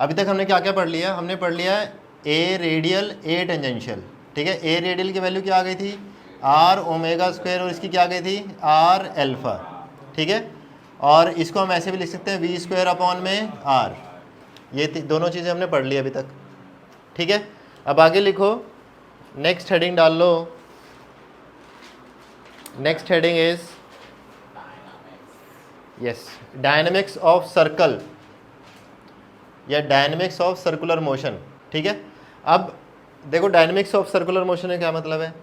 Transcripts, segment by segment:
अभी तक हमने क्या क्या पढ़ लिया, हमने पढ़ लिया ए रेडियल ए टेंजेंशियल, ठीक है। ए रेडियल की वैल्यू क्या आ गई थी, आर ओमेगा स्क्वायर, और इसकी क्या आ गई थी, आर एल्फा, ठीक है। और इसको हम ऐसे भी लिख सकते हैं वी स्क्वायर अपॉन में आर। ये दोनों चीज़ें हमने पढ़ ली अभी तक, ठीक है। अब आगे लिखो, नेक्स्ट हेडिंग डाल लो। Next heading is yes dynamics of circle या डायनेमिक्स ऑफ सर्कुलर मोशन, ठीक है। अब देखो डायनेमिक्स ऑफ सर्कुलर मोशन में क्या मतलब है।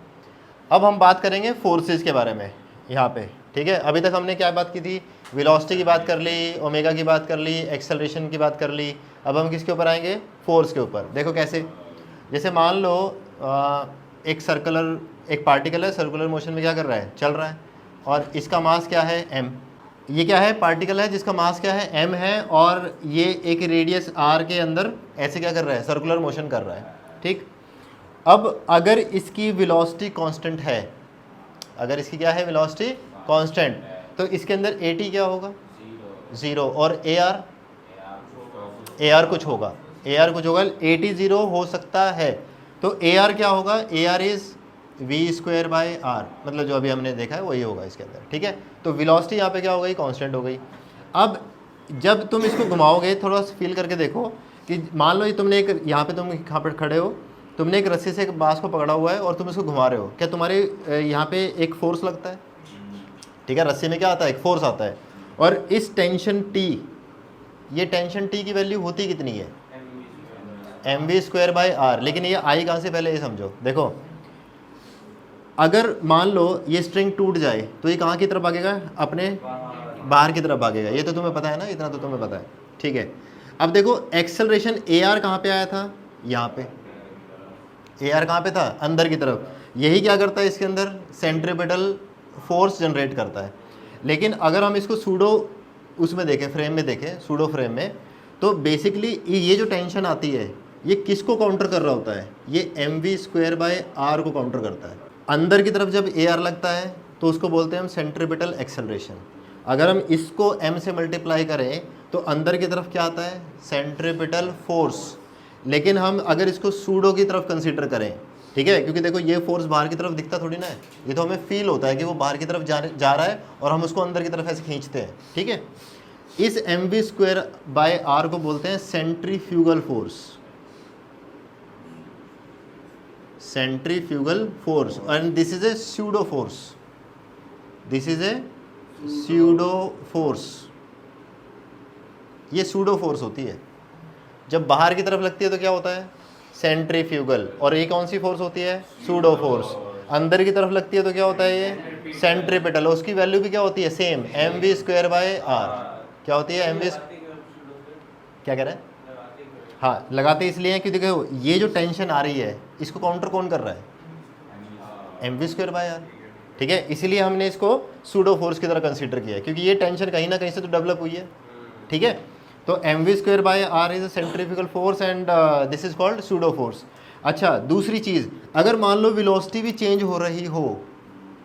अब हम बात करेंगे फोर्सेस के बारे में यहाँ पे, ठीक है। अभी तक हमने क्या बात की थी, वेलोसिटी की बात कर ली, ओमेगा की बात कर ली, एक्सेलरेशन की बात कर ली। अब हम किसके ऊपर आएंगे, फोर्स के ऊपर। देखो कैसे, जैसे मान लो एक पार्टिकल है, सर्कुलर मोशन में क्या कर रहा है, चल रहा है, और इसका मास क्या है, m। ये क्या है, पार्टिकल है जिसका मास क्या है, m है, और ये एक रेडियस r के अंदर ऐसे क्या कर रहा है, सर्कुलर मोशन कर रहा है, ठीक। अब अगर इसकी वेलोसिटी कांस्टेंट है, अगर इसकी क्या है, वेलोसिटी कांस्टेंट, तो इसके अंदर at क्या होगा, 0, और ar कुछ होगा, at 0 हो सकता है, तो ar क्या होगा, ar is V square by R, मतलब जो अभी हमने देखा है वही होगा इसके अंदर, ठीक है। तो वेलोसिटी यहाँ पे क्या हो गई, कांस्टेंट हो गई। अब जब तुम इसको घुमाओगे, थोड़ा सा फील करके देखो कि मान लो ये तुमने एक, यहाँ पे तुम यहाँ पर खड़े हो, तुमने एक रस्सी से एक बांस को पकड़ा हुआ है और तुम इसको घुमा रहे हो, क्या तुम्हारे यहाँ पे एक फोर्स लगता है, ठीक है। रस्सी में क्या आता है, एक फोर्स आता है, और इस टेंशन टी, ये टेंशन टी की वैल्यू होती कितनी है, mv स्क्वायर बाई आर। लेकिन ये आई कहाँ से, पहले ये समझो। देखो अगर मान लो ये स्ट्रिंग टूट जाए तो ये कहाँ की तरफ भागेगा, अपने बाहर की तरफ भागेगा, ये तो तुम्हें पता है ना, इतना तो तुम्हें पता है, ठीक है। अब देखो एक्सेलरेशन ar कहाँ पे आया था, यहाँ पे ar कहाँ पे था, अंदर की तरफ। यही क्या करता है, इसके अंदर सेंट्रीपिटल फोर्स जनरेट करता है। लेकिन अगर हम इसको सूडो उसमें देखें, फ्रेम में देखें, सूडो फ्रेम में, तो बेसिकली ये जो टेंशन आती है ये किसको काउंटर कर रहा होता है, ये mv स्क्वायर बाय आर को काउंटर करता है। अंदर की तरफ जब ar लगता है तो उसको बोलते हैं हम सेंट्रीपिटल एक्सेलरेशन। अगर हम इसको m से मल्टीप्लाई करें तो अंदर की तरफ क्या आता है, सेंट्रीपिटल फोर्स। लेकिन हम अगर इसको सूडो की तरफ कंसीडर करें, ठीक है, क्योंकि देखो ये फोर्स बाहर की तरफ दिखता थोड़ी ना है, ये तो हमें फील होता है कि वो बाहर की तरफ जा रहा है और हम उसको अंदर की तरफ ऐसे खींचते हैं, ठीक है। इस mv स्क्वायर बाय आर को बोलते हैं centrifugal force, centrifugal force, and this is a pseudo force, this is a pseudo force। ये pseudo force होती है, जब बाहर की तरफ लगती है तो क्या होता है, सेंट्रीफ्यूगल, और ये कौन सी फोर्स होती है, सूडो फोर्स। अंदर की तरफ लगती है तो क्या होता है, ये सेंट्रीपिटल, उसकी वैल्यू भी क्या होती है, same mv square by R. क्या होती है, mv, क्या कह रहे हैं, हाँ लगाते इसलिए हैं क्योंकि देखो ये जो टेंशन आ रही है इसको काउंटर कौन कर रहा है, mv स्क्वायर बाय आर, ठीक है। इसीलिए हमने इसको सूडो फोर्स की तरह कंसीडर किया है, क्योंकि ये टेंशन कहीं ना कहीं से तो डेवलप हुई है, ठीक है। तो mv square by R is a centrifugal force and this is called pseudo force. अच्छा, दूसरी चीज़, अगर मान लो वेलोसिटी भी चेंज हो रही हो,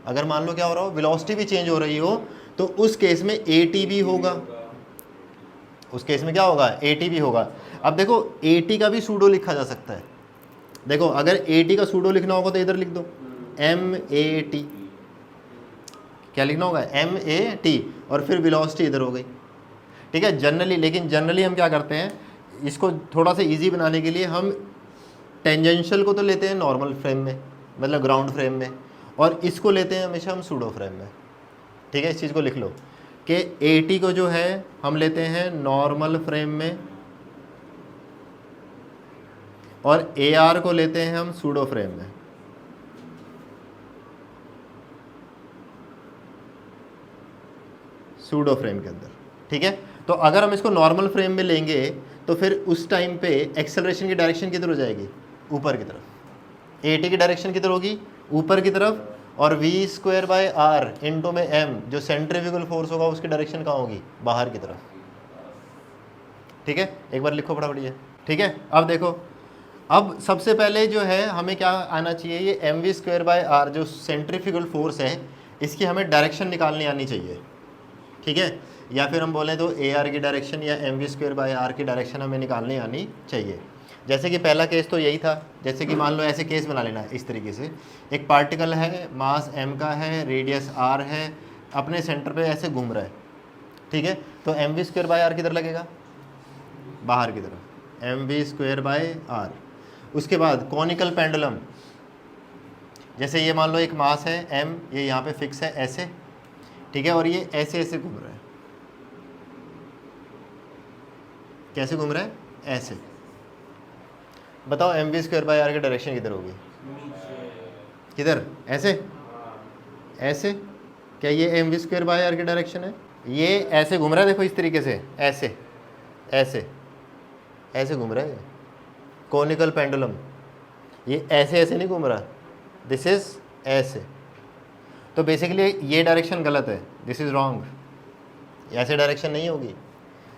अगर मान लो क्या हो रहा हो, वेलोसिटी भी चेंज हो रही हो, तो उस केस में at भी होगा, उस केस में क्या होगा, at भी होगा। अब देखो at का भी सूडो लिखा जा सकता है। देखो अगर at का सूडो लिखना होगा तो इधर लिख दो MAT, क्या लिखना होगा, MAT, और फिर वेलोसिटी इधर हो गई, ठीक है, जनरली। लेकिन जनरली हम क्या करते हैं, इसको थोड़ा सा इजी बनाने के लिए हम टेंजेंशियल को तो लेते हैं नॉर्मल फ्रेम में, मतलब ग्राउंड फ्रेम में, और इसको लेते हैं हमेशा हम सूडो फ्रेम में, ठीक है। इस चीज़ को लिख लो कि AT को जो है हम लेते हैं नॉर्मल फ्रेम में, और AR को लेते हैं हम सूडो फ्रेम में। सूडो फ्रेम के अंदर, ठीक है। तो अगर हम इसको नॉर्मल फ्रेम में लेंगे तो फिर उस टाइम पे एक्सेलरेशन की डायरेक्शन किधर हो जाएगी, ऊपर की तरफ। AT की डायरेक्शन किधर होगी, ऊपर की तरफ, और v square by R into में m जो सेंट्रीफ्यूगल फोर्स होगा उसकी डायरेक्शन कहाँ होगी, बाहर की तरफ, ठीक है। एक बार लिखो फटाफट ये, ठीक है। अब देखो, अब सबसे पहले जो है हमें क्या आना चाहिए, ये mv स्क्वायर बाय आर जो सेंट्रीफ्यूगल फोर्स है इसकी हमें डायरेक्शन निकालनी आनी चाहिए, ठीक है। या फिर हम बोलें तो ए आर की डायरेक्शन या M V square by R की डायरेक्शन हमें निकालनी आनी चाहिए। जैसे कि पहला केस तो यही था, जैसे कि मान लो ऐसे केस बना लेना इस तरीके से, एक पार्टिकल है, मास m का है, रेडियस r है, अपने सेंटर पे ऐसे घूम रहा है, ठीक है। तो M V square by R किधर लगेगा, बाहर की तरफ, M V square by R. उसके बाद कॉनिकल पेंडुलम, जैसे ये मान लो एक मास है m, ये यहाँ पे फिक्स है ऐसे, ठीक है, और ये ऐसे ऐसे घूम रहा है, कैसे घूम रहा है, ऐसे। बताओ M V square by R की डायरेक्शन किधर होगी, किधर, ऐसे, ऐसे। क्या ये M V square by R की डायरेक्शन है, ये ऐसे घूम रहा है, देखो इस तरीके से, ऐसे ऐसे ऐसे घूम रहा है कॉनिकल पेंडुलम, ये ऐसे ऐसे नहीं घूम रहा, दिस इज ऐसे। तो बेसिकली ये डायरेक्शन गलत है, दिस इज रॉन्ग, ऐसे डायरेक्शन नहीं होगी।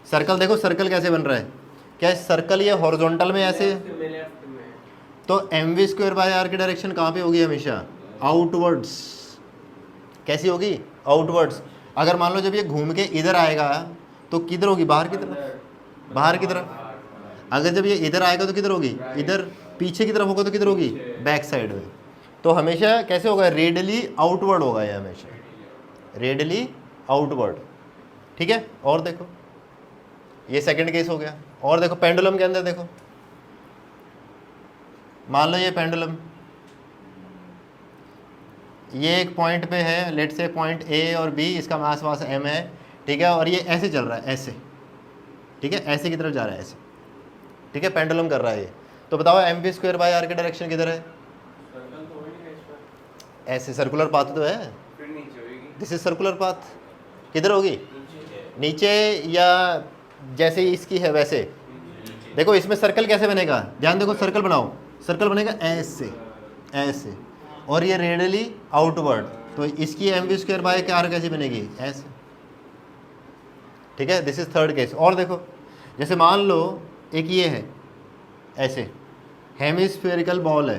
सर्कल देखो, सर्कल कैसे बन रहा है, क्या सर्कल ये हॉरिजॉन्टल में ऐसे, तो M V square by R की डायरेक्शन कहाँ पे होगी हमेशा, आउटवर्ड्स। कैसी होगी, आउटवर्ड्स। अगर मान लो जब ये घूम के इधर आएगा तो किधर होगी, बाहर की तरफ, बाहर की तरफ। अगर जब ये इधर आएगा तो किधर होगी, इधर, पीछे की तरफ होगा तो किधर होगी, बैक साइड में। तो हमेशा कैसे होगा, रेडियली आउटवर्ड होगा ये, हमेशा रेडियली आउटवर्ड, ठीक है। और देखो ये सेकंड केस हो गया। और देखो पेंडुलम के अंदर देखो, मान लो ये पेंडुलम, ये एक पॉइंट पे है, लेट से पॉइंट ए और बी, इसका मास वास m है, ठीक है, और ये ऐसे चल रहा है, ऐसे, ठीक है, ऐसे की तरफ जा रहा है, ऐसे, ठीक है, पेंडुलम कर रहा है ये। तो बताओ M V square by R की डायरेक्शन किधर है, ऐसे, सर्कुलर पाथ तो है, दिस इज सर्कुलर पाथ, किधर होगी, नीचे, या जैसे इसकी है वैसे। देखो इसमें सर्कल कैसे बनेगा, ध्यान देखो, सर्कल बनाओ, सर्कल बनेगा ऐसे ऐसे, और ये रेडियली आउटवर्ड, तो इसकी M V square by R कैसी बनेगी, ऐसे, ठीक है। This is third case. और देखो जैसे मान लो एक ये है ऐसे, हेमिस्फेरिकल बॉल है,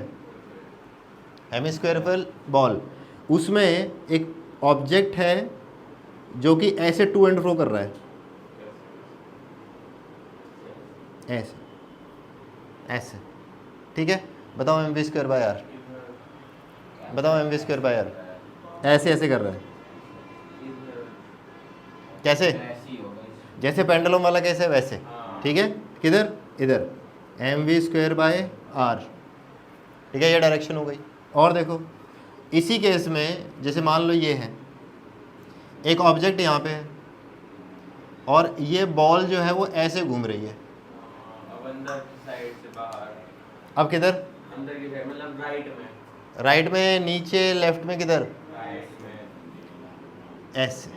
हेमिस्फेरिकल बॉल, उसमें एक ऑब्जेक्ट है जो कि ऐसे टू एंड फ्रो कर रहा है, ऐसे ऐसे, ठीक है। बताओ M V square by R, बताओ M V square by R, ऐसे ऐसे कर रहा है, कैसे, जैसे पेंडुलम वाला कैसे वैसे, ठीक है, किधर, इधर, M V square by R, ठीक है, ये डायरेक्शन हो गई। और देखो इसी केस में जैसे मान लो ये है एक ऑब्जेक्ट यहाँ पे है, और ये बॉल जो है वो ऐसे घूम रही है, अब अंदर की साइड से बाहर, अब किधर, अंदर की साइड मतलब राइट में, राइट में, नीचे, लेफ्ट में, किधर, राइट में, ऐसे।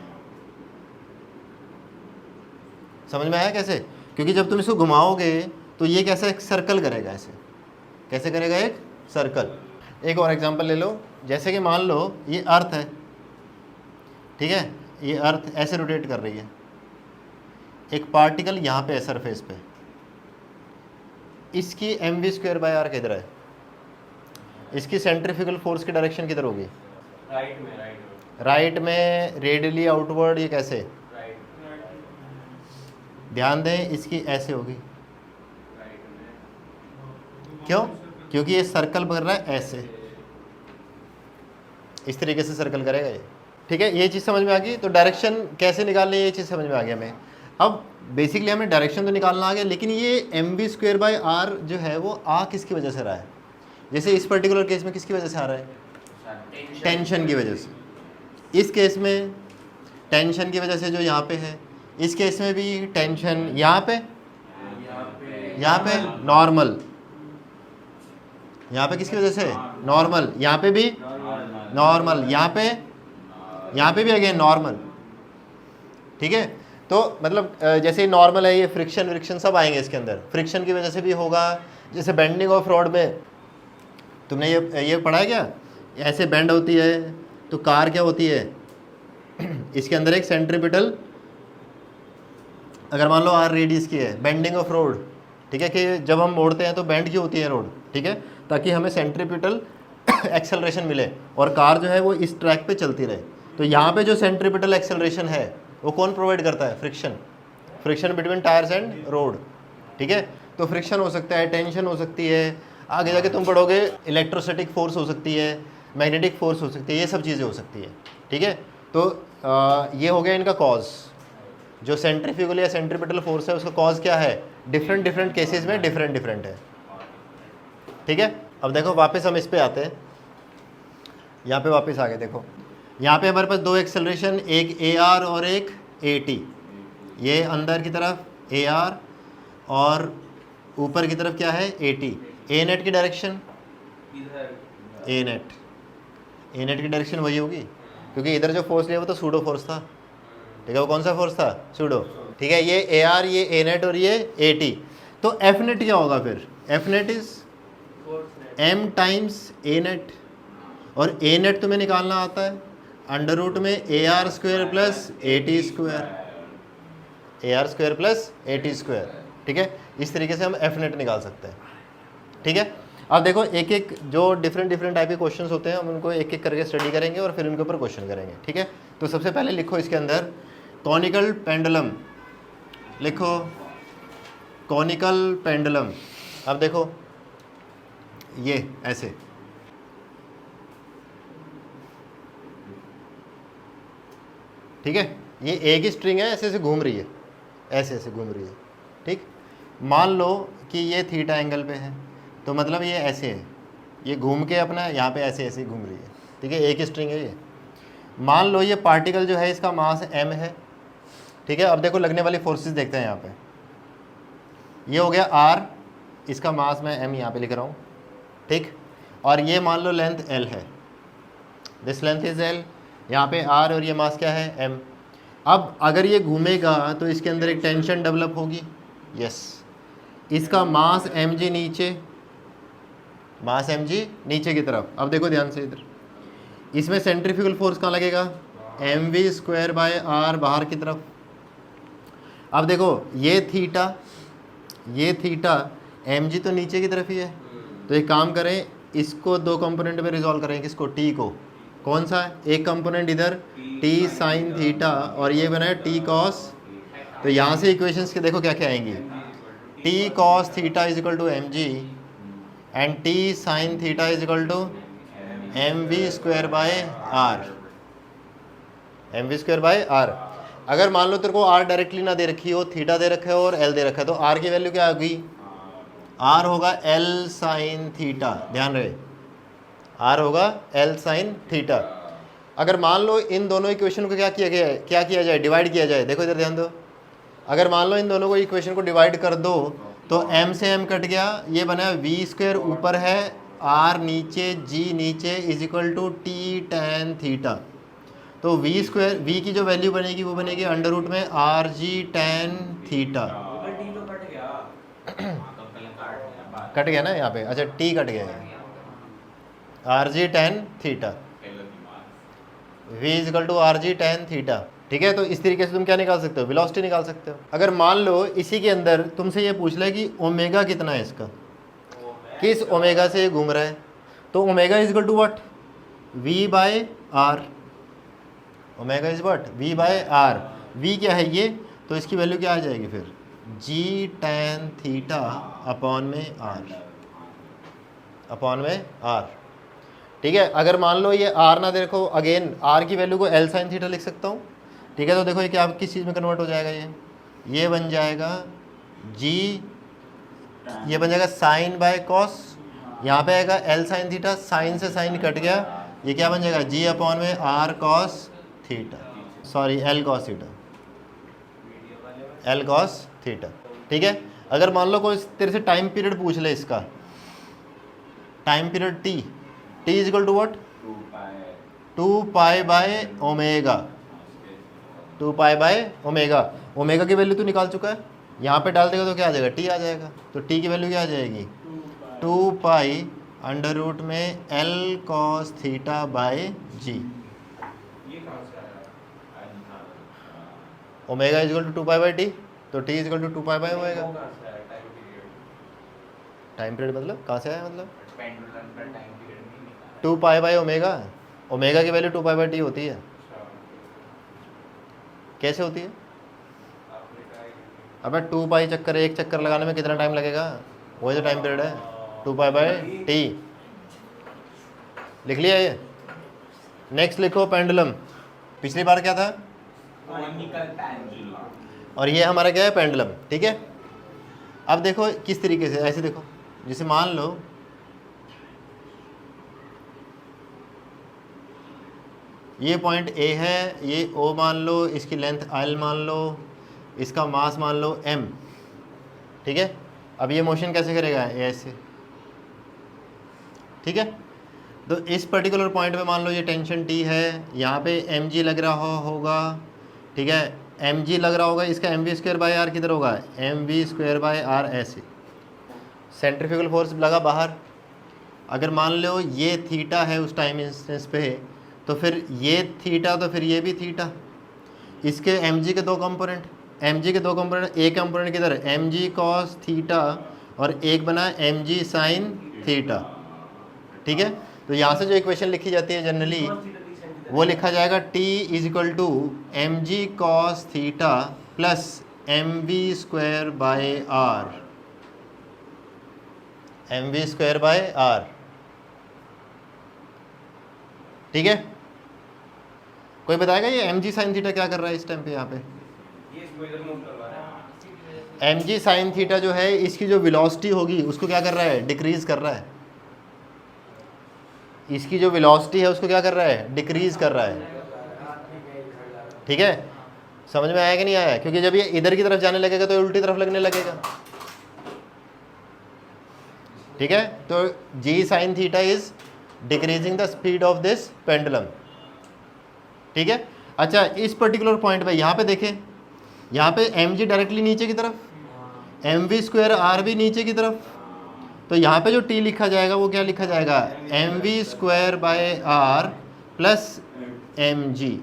समझ में आया कैसे, क्योंकि जब तुम इसको घुमाओगे तो ये कैसे एक सर्कल करेगा, ऐसे कैसे करेगा, एक सर्कल। एक और एग्जांपल ले लो, जैसे कि मान लो ये अर्थ है, ठीक है, ये अर्थ ऐसे रोटेट कर रही है, एक पार्टिकल यहाँ पे है सरफेस पे, इसकी M V square by R किधर है, इसकी सेंट्रीफ्यूगल फोर्स की डायरेक्शन किधर होगी, राइट में, राइट में, राइट में, रेडियली आउटवर्ड, ये कैसे, राइट, ध्यान दें, इसकी ऐसे होगी, राइट में, क्यों, क्योंकि ये सर्कल कर रहा है ऐसे, इस तरीके से सर्कल करेगा ये, ठीक है। ये चीज़ समझ में आ गई। तो डायरेक्शन कैसे निकालनी है, ये चीज़ समझ में आ गया हमें। अब बेसिकली हमें डायरेक्शन तो निकालना आ गया, लेकिन ये M V square by R जो है वो आ किसकी वजह से रहा है, जैसे इस पर्टिकुलर केस में किसकी वजह से आ रहा है, टेंशन की वजह से। इस केस में टेंशन की वजह से जो यहाँ पे है, इस केस में भी टेंशन, यहाँ पे नॉर्मल, यहाँ पे किसकी वजह से, नॉर्मल, यहाँ पे भी नॉर्मल, यहाँ पे भी अगेन नॉर्मल, ठीक है। तो मतलब जैसे नॉर्मल है, ये फ्रिक्शन विक्शन सब आएंगे इसके अंदर, फ्रिक्शन की वजह से भी होगा। जैसे बेंडिंग ऑफ रॉड में तुमने ये पढ़ा है क्या, ऐसे बेंड होती है तो कार क्या होती है, इसके अंदर एक सेंट्रीपिटल, अगर मान लो आर रेडियस की है, बेंडिंग ऑफ रोड, ठीक है, कि जब हम मोड़ते हैं तो बेंड की होती है रोड, ठीक है, ताकि हमें सेंट्रीपिटल एक्सेलरेशन मिले और कार जो है वो इस ट्रैक पे चलती रहे। तो यहाँ पे जो सेंट्रीपिटल एक्सेलरेशन है वो कौन प्रोवाइड करता है? Friction, friction between tyres and road, ठीक है। तो फ्रिक्शन हो सकता है, टेंशन हो सकती है, आगे जाके तुम पढ़ोगे इलेक्ट्रोस्टैटिक फोर्स हो सकती है, मैग्नेटिक फोर्स हो सकती है, ये सब चीज़ें हो सकती है, ठीक है। तो ये हो गया इनका कॉज। जो सेंट्रीफ्यूगल या सेंट्रीपिटल फोर्स है उसका कॉज क्या है? डिफरेंट डिफरेंट केसेस में डिफरेंट डिफरेंट है, ठीक है। अब देखो वापस हम इस पे आते हैं, यहाँ पे वापस आ गए। देखो यहाँ पे हमारे पास दो एक्सेलरेशन, एक AR और एक AT। ये अंदर की तरफ AR और ऊपर की तरफ क्या है? AT। A नेट की डायरेक्शन, इधर A नेट की डायरेक्शन वही होगी, क्योंकि इधर जो फोर्स लिया वो तो सूडो फोर्स था, ठीक है। वो कौन सा फोर्स था? सूडो, ठीक है। ये AR, ये A नेट और ये AT। तो F नेट क्या होगा फिर? F net is force M times A net, और A नेट तुम्हें निकालना आता है अंडर रूट में AR square plus AT square, AR square plus AT square, ठीक है। इस तरीके से हम F नेट निकाल सकते हैं, ठीक है। अब देखो एक एक जो डिफरेंट डिफरेंट टाइप के क्वेश्चंस होते हैं हम उनको एक एक करके स्टडी करेंगे और फिर उनके ऊपर क्वेश्चन करेंगे, ठीक है। तो सबसे पहले लिखो इसके अंदर कॉनिकल पेंडुलम, लिखो कॉनिकल पेंडुलम। अब देखो ये ऐसे, ठीक है। ये एक ही स्ट्रिंग है, ऐसे ऐसे घूम रही है, ऐसे ऐसे घूम रही है, ठीक। मान लो कि ये थीटा एंगल पे है, तो मतलब ये ऐसे है, ये घूम के अपना यहाँ पे ऐसे ऐसे घूम रही है, ठीक है। एक ही स्ट्रिंग है ये। मान लो ये पार्टिकल जो है इसका मास m है, ठीक है। अब देखो लगने वाली फोर्सेस देखते हैं यहाँ पे। ये हो गया r, इसका मास मैं m यहाँ पे लिख रहा हूँ, ठीक। और ये मान लो लेंथ l है, दिस लेंथ इज l, यहाँ पे r और ये मास क्या है? m। अब अगर ये घूमेगा तो इसके अंदर एक टेंशन डेवलप होगी, यस। इसका मास mg नीचे, मास mg नीचे की तरफ। अब देखो ध्यान से इधर, इसमें सेंट्रीफ्यूगल फोर्स कहाँ लगेगा? mv स्क्वायर बाय r बाहर की तरफ। अब देखो ये थीटा mg तो नीचे की तरफ ही है, तो एक काम करें, इसको दो कंपोनेंट में रिजॉल्व करें। किसको? t को। कौन सा है? एक कंपोनेंट इधर t साइन थीटा और ये बना है t कॉस। तो यहाँ से इक्वेशंस के देखो क्या क्या आएंगी, t cos theta is equal to mg and t sine theta is equal to mv square by r, mv square by r। अगर मान लो तेरे को r डायरेक्टली ना दे रखी हो, थीटा दे रखा है और l दे रखा है, तो r की वैल्यू क्या होगी? r होगा l साइन थीटा, ध्यान रहे, r होगा l साइन थीटा। अगर मान लो इन दोनों इक्वेशन को क्या किया गया है, क्या किया जाए? डिवाइड किया जाए। देखो इधर ध्यान दो, अगर मान लो इन दोनों को इक्वेशन को डिवाइड कर दो तो m से m कट गया, ये बना v स्क्वायर ऊपर है, r नीचे, g नीचे is equal to t tan theta. तो v स्क्वायर, v की जो वैल्यू बनेगी वो बनेगी अंडर रूट में rg tan थीटा। ऊपर डी तो कट गया तो पहले काट गया बात कट गया ना यहाँ पे? अच्छा t कट गया है, rg tan theta, v is equal to rg tan theta, ठीक है। तो इस तरीके से तुम क्या निकाल सकते हो? वेलोसिटी निकाल सकते हो। अगर मान लो इसी के अंदर तुमसे ये पूछ ले कि ओमेगा कितना है इसका, किस ओमेगा से ये घूम रहा है, तो omega is equal to what? v by r। Omega is what? v by r। v क्या है ये? तो इसकी वैल्यू क्या आ जाएगी फिर? g tan थीटा अपॉन में r, अपॉन में r, ठीक है। अगर मान लो ये r ना देखो, अगेन r की वैल्यू को l साइन थीटा लिख सकता हूँ, ठीक है। तो देखो ये क्या किस चीज़ में कन्वर्ट हो जाएगा? ये बन जाएगा g, ये बन जाएगा साइन बाय कॉस, यहाँ पे आएगा l साइन थीटा, साइन से साइन कट गया, ये क्या बन जाएगा? g अपॉन में r cos theta, sorry l cos theta, l cos theta, ठीक है। अगर मान लो कोई तेरे से टाइम पीरियड पूछ ले, इसका time period t, t is equal to what? 2 pi by omega, 2 pi by omega. Omega की वैल्यू तो निकाल चुका है, यहाँ पे डाल देगा तो क्या आ जाएगा? t आ जाएगा। तो t की वैल्यू क्या आ जाएगी? 2 पाई अंडर रूट में l cos theta by g। ये कहां से आया? Omega is equal to 2 pi by t, तो t is equal to 2 pi by omega. वो कहां से आया? टाइम पीरियड टाइम पीरियड मतलब कहाँ से आया? मतलब पेंडुलम का टाइम पीरियड नहीं निकाला। 2 पाई बाय ओमेगा, ओमेगा की वैल्यू 2 पाई बाय t होती है। कैसे होती है? अबे 2 पाई चक्कर, एक चक्कर लगाने में कितना टाइम लगेगा? वही तो टाइम पीरियड है, 2 पाई बाय टी। लिख लिया ये। नेक्स्ट लिखो पेंडुलम। पिछली बार क्या था? और ये हमारा क्या है? पेंडुलम। ठीक है, अब देखो किस तरीके से, ऐसे देखो, जैसे मान लो ये पॉइंट ए है, ये ओ मान लो, इसकी लेंथ एल मान लो, इसका मास मान लो m। ठीक है, अब ये मोशन कैसे करेगा? ऐसे। ठीक है, तो इस पर्टिकुलर पॉइंट पे मान लो ये टेंशन T है, यहाँ पे mg लग रहा होगा। ठीक है, mg लग रहा होगा, इसका mv²/r किधर होगा? mv²/r ऐसे। सेंट्रीफ्यूगल फोर्स लगा बाहर। अगर मान लो ये थीटा है उस टाइम इंस्टेंस पे, तो फिर ये थीटा, तो फिर ये भी थीटा। इसके mg के दो कंपोनेंट, mg के दो कंपोनेंट, एक कंपोनेंट किधर है? mg cos थीटा, और एक बना mg sin थीटा। ठीक है, तो यहाँ से जो इक्वेशन लिखी जाती है जनरली, वो लिखा जाएगा T = mg cos theta plus mv²/r। mv²/r। ठीक है, कोई बताएगा ये mg sin थीटा क्या कर रहा है इस टाइम पे? यहाँ पे mg sin थीटा जो है, इसकी जो वेलोसिटी होगी उसको क्या कर रहा है? डिक्रीज कर रहा है। इसकी जो वेलोसिटी है उसको क्या कर रहा है? डिक्रीज कर रहा है। ठीक है, समझ में आया कि नहीं आया? क्योंकि जब ये इधर की तरफ जाने लगेगा तो ये उल्टी तरफ लगने लगेगा। ठीक है, तो g sin theta is decreasing the speed of this pendulum. ठीक है, अच्छा इस पर्टिकुलर पॉइंट पे यहाँ पे देखें, यहाँ पे mg डायरेक्टली नीचे की तरफ, mv²r भी नीचे की तरफ, तो यहाँ पे जो t लिखा जाएगा वो क्या लिखा जाएगा? mv²/r plus mg।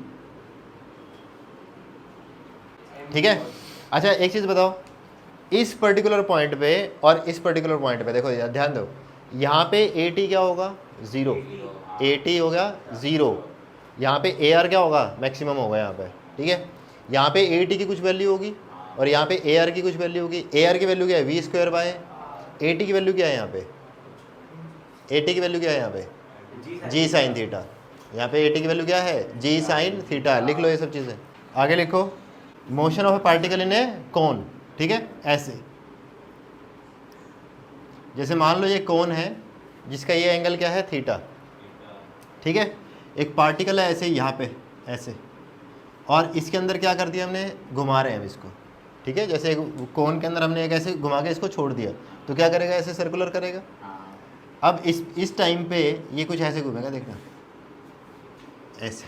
ठीक है, अच्छा एक चीज़ बताओ, इस पर्टिकुलर पॉइंट पे और इस पर्टिकुलर पॉइंट पे देखो यार, ध्यान दो, यहाँ पे at क्या होगा? 0। at हो गया 0। यहाँ पे AR क्या होगा? मैक्सिमम होगा यहाँ पे। ठीक है, यहाँ पे AT की कुछ वैल्यू होगी और यहाँ पे AR की कुछ वैल्यू होगी। AR की वैल्यू क्या है? v²/, AT की वैल्यू क्या है यहाँ पे? AT की वैल्यू क्या है यहाँ पे? g sin theta. यहाँ पे AT की वैल्यू क्या है? g sin theta. लिख लो ये सब चीज़ें। आगे लिखो, motion of a particle in a cone. ठीक है, ऐसे जैसे मान लो ये कोन है जिसका ये एंगल क्या है? थीटा। ठीक है, एक पार्टिकल है ऐसे यहाँ पे ऐसे, और इसके अंदर क्या कर दिया हमने? घुमा रहे हैं हम इसको। ठीक है, जैसे एक कोन के अंदर हमने एक ऐसे घुमा के इसको छोड़ दिया, तो क्या करेगा? ऐसे सर्कुलर करेगा। अब इस टाइम पे ये कुछ ऐसे घूमेगा, देखना ऐसे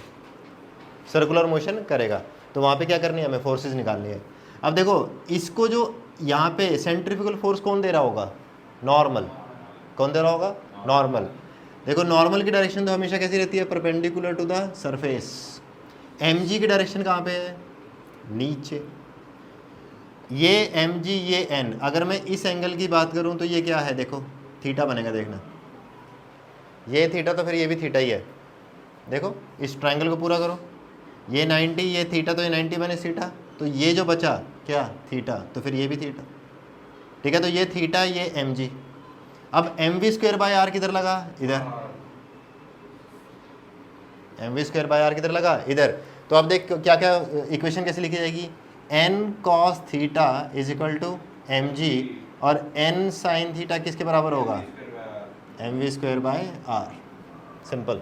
सर्कुलर मोशन करेगा। तो वहाँ पे क्या करनी है? हमें फोर्सेस निकालनी है। अब देखो, इसको जो यहाँ पे सेंट्रीफ्यूगल फोर्स कौन दे रहा होगा? नॉर्मल। कौन दे रहा होगा? नॉर्मल। देखो नॉर्मल की डायरेक्शन तो हमेशा कैसी रहती है? Perpendicular to the surface. mg की डायरेक्शन कहाँ पे है? नीचे। ये mg, ये n, अगर मैं इस एंगल की बात करूँ तो ये क्या है? देखो थीटा बनेगा, देखना ये थीटा, तो फिर ये भी थीटा ही है। देखो इस ट्रायंगल को पूरा करो, ये 90, ये थीटा, तो ये 90 माइनस थीटा, तो ये जो बचा क्या? थीटा, तो फिर ये भी थीटा। ठीक है, तो ये थीटा, ये mg। अब mv²/r किधर लगा? इधर। mv²/r किधर लगा? इधर। तो अब देख क्या क्या इक्वेशन कैसे लिखी जाएगी? n cos थीटा = mg, और n sin थीटा किसके बराबर होगा? mv²/r। सिंपल।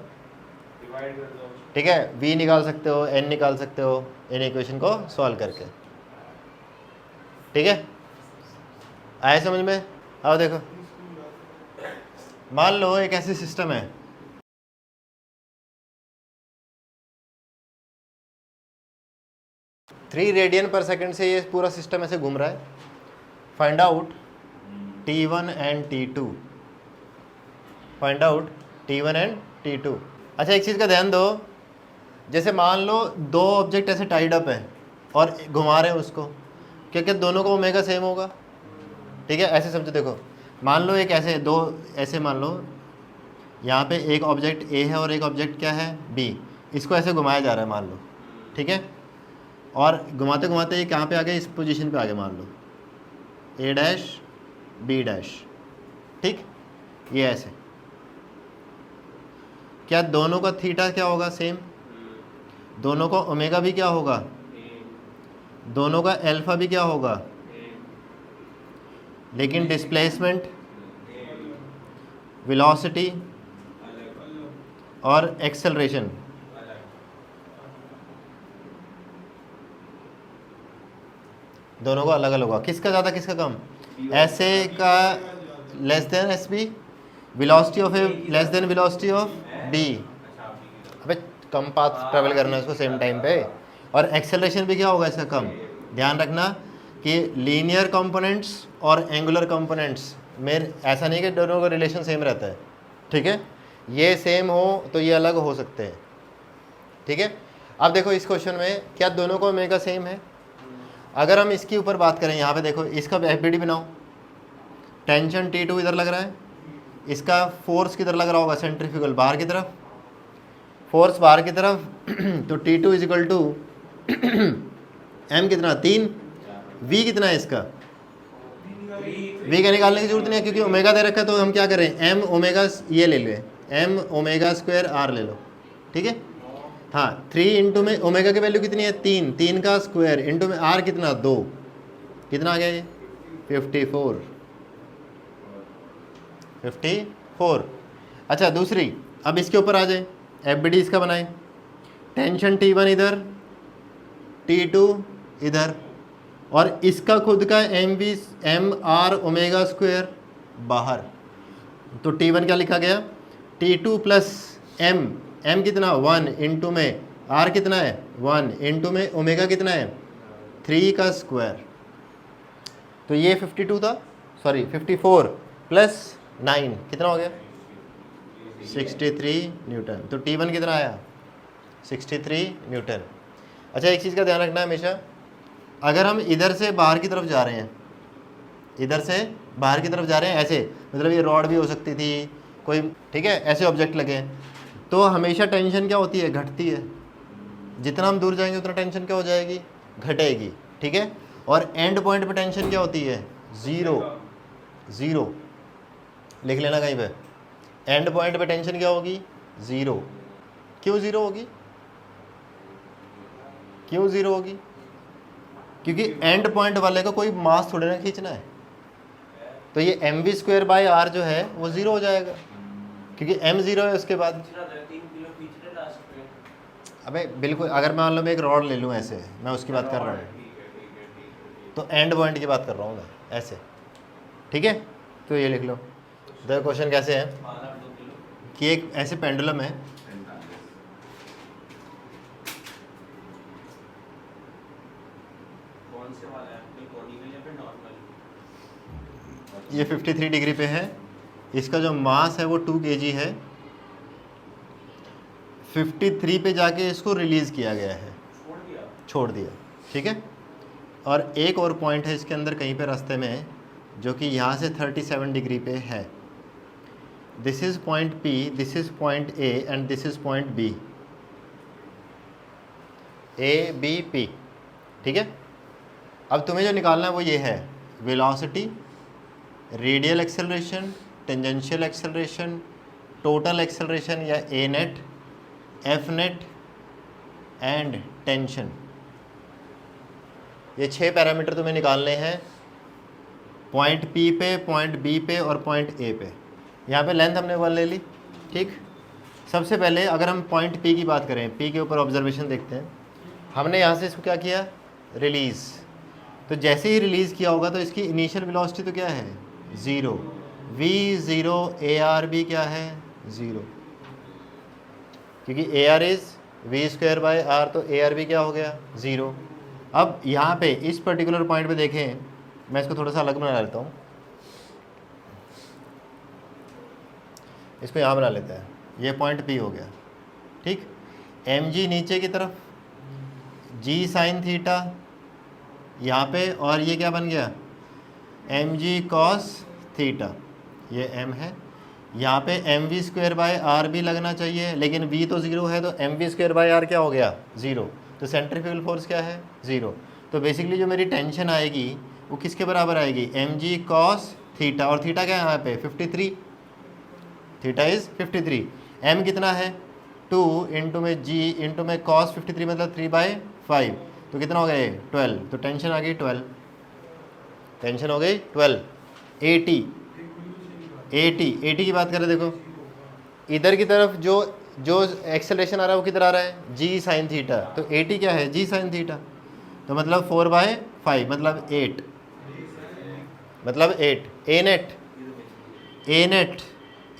ठीक है, v निकाल सकते हो, n निकाल सकते हो इन इक्वेशन को सॉल्व करके। ठीक है, आया समझ में? अब देखो, मान लो एक ऐसी सिस्टम है, थ्री रेडियन पर सेकंड से ये पूरा सिस्टम ऐसे घूम रहा है। Find out T1 and T2। Find out T1 and T2। अच्छा एक चीज़ का ध्यान दो, जैसे मान लो दो ऑब्जेक्ट ऐसे टाइड अप है और घुमा रहे हैं उसको, क्या क्या दोनों को ओमेगा सेम होगा? ठीक है, ऐसे समझो। देखो मान लो एक ऐसे दो, ऐसे मान लो यहाँ पे एक ऑब्जेक्ट A है और एक ऑब्जेक्ट क्या है? B। इसको ऐसे घुमाया जा रहा है मान लो। ठीक है, और घुमाते घुमाते ये कहाँ पे आ गए, इस पोजीशन पे आ गए मान लो, ए डैश बी डैश, ठीक, ये ऐसे। क्या दोनों का थीटा क्या होगा, सेम, दोनों का ओमेगा भी क्या होगा, दोनों का अल्फा भी क्या होगा, लेकिन डिस्प्लेसमेंट, वेलोसिटी और एक्सेलरेशन दोनों का अलग अलग होगा। किसका ज़्यादा किसका कम, ऐसे का less than S B, velocity of A less than velocity of B, अबे कम पाथ ट्रेवल करना है उसको सेम टाइम पे, और एक्सेलरेशन भी क्या होगा इसका कम। ध्यान रखना कि लीनियर कंपोनेंट्स और एंगुलर कंपोनेंट्स में ऐसा नहीं कि दोनों का रिलेशन सेम रहता है, ठीक है, ये सेम हो तो ये अलग हो सकते हैं, ठीक है। अब देखो इस क्वेश्चन में क्या दोनों का ओमेगा सेम है, अगर हम इसके ऊपर बात करें, यहाँ पे देखो इसका एफबीडी बनाओ, टेंशन T2 इधर लग रहा है, इसका फोर्स किधर लग रहा होगा, सेंट्रीफ्यूगल बाहर की तरफ, फोर्स बाहर की तरफ तो T2 is equal to M कितना 3, V कितना है इसका, V का निकालने की जरूरत नहीं है क्योंकि ओमेगा दे रखा है, तो हम क्या करें एम ओमेगा ये ले लें, एम ओमेगा स्क्वायर आर ले लो, ठीक है। हाँ 3 इंटू में ओमेगा की वैल्यू कितनी है 3, 3 का स्क्वायर इंटू में आर कितना 2, कितना आ गया ये 54। अच्छा दूसरी, अब इसके ऊपर आ जाए, एफ बी डी इसका बनाए, टेंशन T1 इधर, T2 इधर, और इसका खुद का एम आर ओमेगा स्क्वायर बाहर, तो T1 क्या लिखा गया, T2 प्लस एम कितना 1 इंटू में आर कितना है 1 इंटू में ओमेगा कितना है 3 का स्क्वायर, तो ये 52 था, सॉरी 54 प्लस 9 कितना हो गया 63 न्यूटन, तो T1 कितना आया 63 न्यूटन। अच्छा एक चीज़ का ध्यान रखना है हमेशा, अगर हम इधर से बाहर की तरफ जा रहे हैं, इधर से बाहर की तरफ जा रहे हैं ऐसे, मतलब ये रॉड भी हो सकती थी कोई, ठीक है, ऐसे ऑब्जेक्ट लगे हैं, तो हमेशा टेंशन क्या होती है, घटती है, जितना हम दूर जाएंगे उतना टेंशन क्या हो जाएगी, घटेगी, ठीक है। और एंड पॉइंट पे टेंशन क्या होती है, ज़ीरो, लिख लेना कहीं पे, एंड पॉइंट पे टेंशन क्या होगी 0। क्यों 0 होगी, क्यों 0 होगी, क्योंकि एंड पॉइंट वाले को कोई मास थोड़े ना खींचना है, तो ये mv स्क्वायर बाई आर जो है वो 0 हो जाएगा, क्योंकि m 0 है उसके बाद। अबे बिल्कुल, अगर मान लो मैं एक रॉड ले लूँ ऐसे, मैं उसकी बात कर रहा हूँ, तो एंड पॉइंट की बात कर रहा हूँ मैं ऐसे, ठीक है। तो ये लिख लो, देखो क्वेश्चन कैसे है कि एक ऐसे पेंडुलम है, ये 53 डिग्री पे है, इसका जो मास है वो 2 kg है, 53 पे जाके इसको रिलीज़ किया गया है, छोड़ दिया, ठीक है। और एक और पॉइंट है इसके अंदर कहीं पे रास्ते में, जो कि यहाँ से 37 डिग्री पे है, this is point P, this is point A and this is point B, ABP, ठीक है। अब तुम्हें जो निकालना है वो ये है, velocity, radial acceleration, tangential acceleration, total acceleration या A net, F net and tension, ये 6 पैरामीटर तुम्हें निकालने हैं पॉइंट P पे, पॉइंट B पे और पॉइंट A पे। यहाँ पे लेंथ हमने 1 ले ली, ठीक। सबसे पहले अगर हम पॉइंट P की बात करें, P के ऊपर ऑब्जर्वेशन देखते हैं, हमने यहाँ से इसको क्या किया, रिलीज़, तो जैसे ही रिलीज़ किया होगा तो इसकी इनिशियल वेलोसिटी तो क्या है 0, v0 ARB क्या है 0, क्योंकि AR is v square by R, तो ARB क्या हो गया 0। अब यहाँ पे इस पर्टिकुलर पॉइंट पे देखें, मैं इसको थोड़ा सा अलग बना लेता हूँ, इसको यहाँ बना लेते हैं, ये पॉइंट P हो गया, ठीक। mg नीचे की तरफ, g साइन थीटा यहाँ पे, और ये क्या बन गया mg cos थीटा, ये m है, यहाँ पे mv स्क्वायर बाय आर भी लगना चाहिए, लेकिन v तो 0 है, तो mv स्क्वायर बाय आर क्या हो गया 0, तो सेंट्रीफ्यूगल फोर्स क्या है 0। तो बेसिकली जो मेरी टेंशन आएगी वो किसके बराबर आएगी mg cos थीटा, और थीटा क्या है यहाँ पे 53, थीटा इज़ 53। m कितना है 2 इंटू में g इंटू में cos 53 मतलब 3/5, तो कितना हो गया ये 12। तो टेंशन आ गई 12, टेंशन हो गई 12। 80 की बात करें, देखो इधर की तरफ जो जो एक्सेलरेशन आ रहा है वो किधर आ रहा है g sin थीटा, तो 80 क्या है g sin थीटा, तो मतलब 4/5 मतलब 8, मतलब 8। ए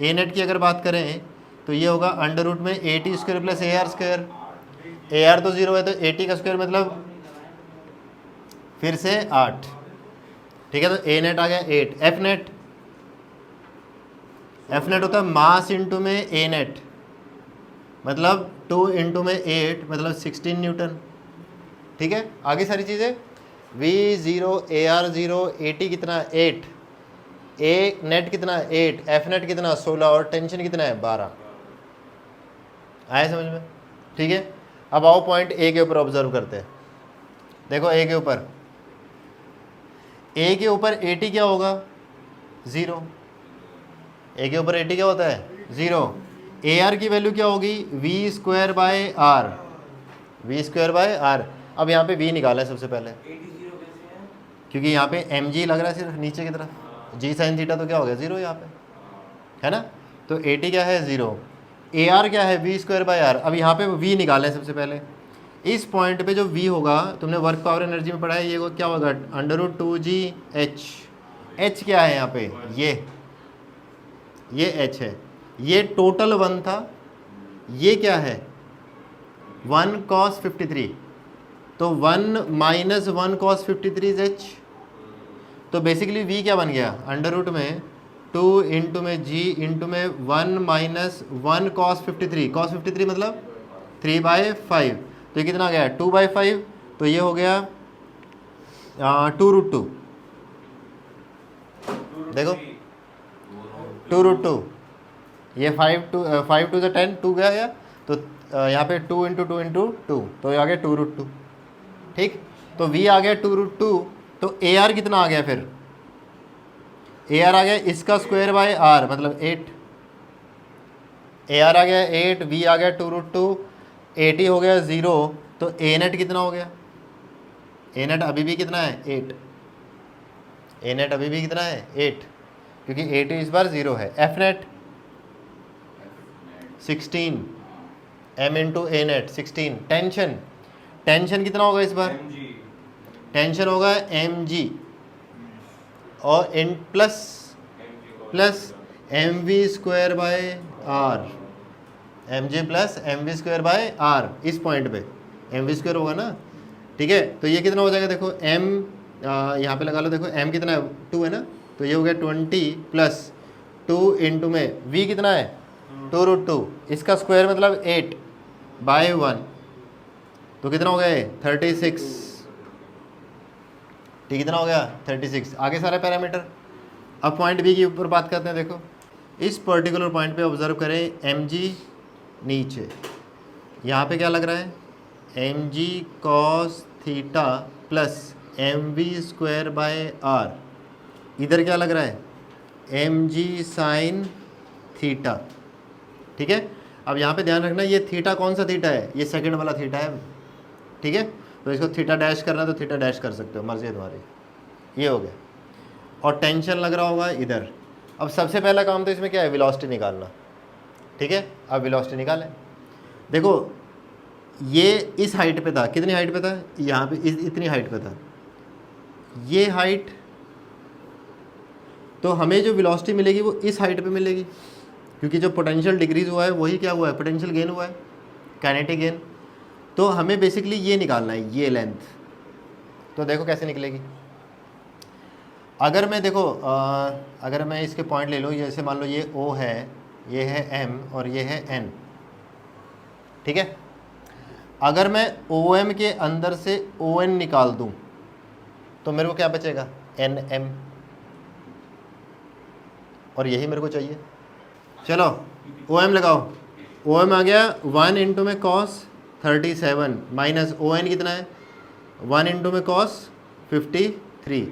नेट की अगर बात करें तो ये होगा अंडर रूट में 80 square plus AR square, AR तो 0 है तो 80 का स्क्वायर मतलब फिर से 8, ठीक है। तो ए नेट आ गया 8। एफ नेट होता है मास इंटू में ए नेट, मतलब 2 इंटू में 8 मतलब 16 न्यूटन, ठीक है। आगे सारी चीज़ें V0 AR 0 80 कितना 8, ए नेट कितना 8, एफ नेट कितना 16 और टेंशन कितना है 12। आए समझ में, ठीक है। अब आओ पॉइंट ए के ऊपर ऑब्जर्व करते हैं। देखो ए के ऊपर 80 क्या होगा 0, ए के ऊपर 80 क्या होता है 0। AR की वैल्यू क्या होगी V²/R, V²/R। अब यहाँ पे V निकाला है सबसे पहले, 80 कैसे है? क्योंकि यहाँ पे mg लग रहा है सिर्फ नीचे की तरफ, g sin थीटा तो क्या हो गया 0 यहाँ पे, है ना। तो 80 क्या है 0, AR क्या है V²/R। अब यहाँ पे V निकालें सबसे पहले। इस पॉइंट पे जो V होगा, तुमने वर्क पावर एनर्जी में पढ़ा है, ये क्या होगा √2gh। h क्या है यहाँ पे, ये h है, ये टोटल 1 था, ये क्या है 1 cos 53, तो 1 माइनस 1 cos 53 इज h। तो बेसिकली V क्या बन गया अंडर रूट में 2 इंटू में g इंटू में 1 माइनस 1 cos 53, cos 53 मतलब 3/5, तो ये कितना आ गया 2/5, तो ये हो गया 2√2। देखो 2√2, ये 5 2 से 10 2 गया या, तो यहाँ पे 2 इंटू 2 इंटू 2, तो ये आ गया 2√2, ठीक। तो V आ गया 2√2, तो AR कितना आ गया फिर, AR आ गया इसका स्क्वायर/R मतलब 8, AR आ गया 8, V आ गया 2√2, 80 हो गया 0, तो A नेट कितना हो गया, A नेट अभी भी कितना है 8, A नेट अभी भी कितना है 8, क्योंकि 80 इस बार 0 है। F net 16, M into A net 16। Tension कितना होगा इस बार, टेंशन होगा mg और in plus mv²/r, mg plus mv²/r। इस पॉइंट पे mv² होगा ना, ठीक है। तो ये कितना हो जाएगा, देखो m यहाँ पे लगा लो, देखो m कितना है 2 है ना, तो ये हो गया 20 प्लस 2 इंटू में v कितना है 2√2, इसका स्क्वायर मतलब 8/1, तो कितना हो गया 36, ठीक, कितना हो गया 36। आगे सारा पैरामीटर। अब पॉइंट बी के ऊपर बात करते हैं। देखो इस पर्टिकुलर पॉइंट पे ऑब्जर्व करें, mg नीचे, यहाँ पे क्या लग रहा है mg cos theta plus mv²/r, इधर क्या लग रहा है mg sin थीटा, ठीक है। अब यहाँ पे ध्यान रखना, ये थीटा कौन सा थीटा है, ये सेकंड वाला थीटा है, ठीक है। तो इसको थीटा डैश करना है तो थीटा डैश कर सकते हो, मर्जी है तुम्हारी। ये हो गया, और टेंशन लग रहा होगा इधर। अब सबसे पहला काम तो इसमें क्या है, वेलोसिटी निकालना, ठीक है। अब वेलोसिटी निकालें। देखो ये इस हाइट पे था, कितनी हाइट पे था, यहाँ पे इतनी हाइट पे था, ये हाइट, तो हमें जो वेलोसिटी मिलेगी वो इस हाइट पे मिलेगी, क्योंकि जो पोटेंशियल डिक्रीज हुआ है वही क्या हुआ है, पोटेंशियल गेन हुआ है, काइनेटिक गेन। तो हमें बेसिकली ये निकालना है, ये लेंथ। तो देखो कैसे निकलेगी। अगर मैं देखो अगर मैं इसके पॉइंट ले लूँ, जैसे मान लो ये O है, ये है M और ये है N, ठीक है। अगर मैं OM के अंदर से ON निकाल दूँ तो मेरे को क्या बचेगा NM, और यही मेरे को चाहिए। चलो OM लगाओ, OM आ गया 1 इंटू में cos 37 माइनस ओ एन कितना है 1 इंटू में कॉस 53,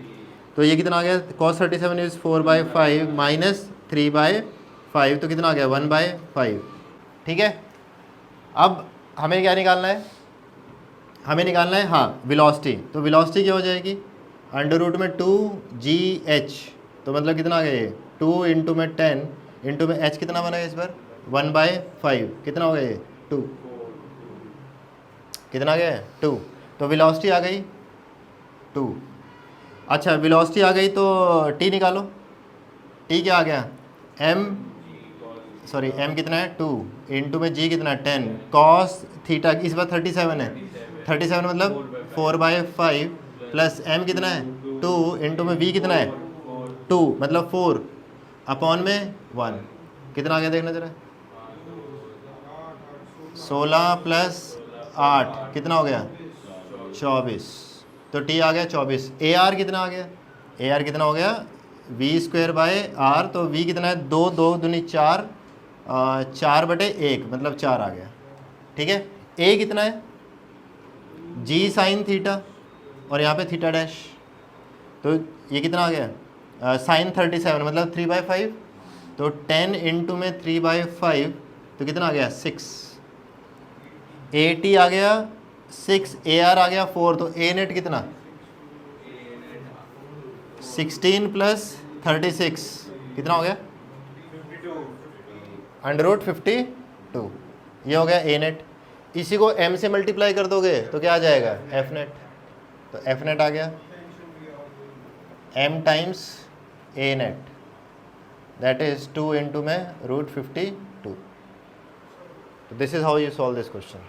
तो ये कितना आ गया cos 37 इज 4/5 माइनस 3/5, तो कितना आ गया 1/5। ठीक है, अब हमें क्या निकालना है, हमें निकालना है हाँ वेलोसिटी। तो वेलोसिटी क्या हो जाएगी अंडर रूट में 2gh, तो मतलब कितना आ गया ये 2 इंटू में 10 इंटू में h कितना बना है इस बार 1/5, कितना हो गया ये 2, कितना आ गया 2, तो वेलोसिटी आ गई 2। अच्छा वेलोसिटी आ गई तो t निकालो, t क्या आ गया m कितना है 2 इंटू में g कितना है 10 cos थीटा, इस बार 37 है, 37 मतलब 4/5 प्लस m कितना है 2 इंटू में v कितना है 2 मतलब 4 अपॉन में 1, कितना आ गया देखना जरा 16 प्लस 8 कितना हो गया 24, तो t आ गया 24। ar कितना आ गया, ar कितना हो गया v²/r, तो v कितना है 2 2 दूनी 4, 4/1 मतलब 4 आ गया। ठीक है, a कितना है g साइन थीटा और यहाँ पे थीटा डैश, तो ये कितना आ गया साइन 37 मतलब 3/5, तो 10 इंटू में 3/5 तो कितना आ गया 6, at आ गया 6, ar आ गया 4, तो a नेट कितना 16 प्लस 36 कितना हो गया अंडर रूट 52, ये हो गया ए नेट। इसी को m से मल्टीप्लाई कर दोगे तो क्या आ जाएगा एफ नेट, तो एफ नेट आ गया m times A net that is 2 into में रूट 52। तो this is how you solve this question.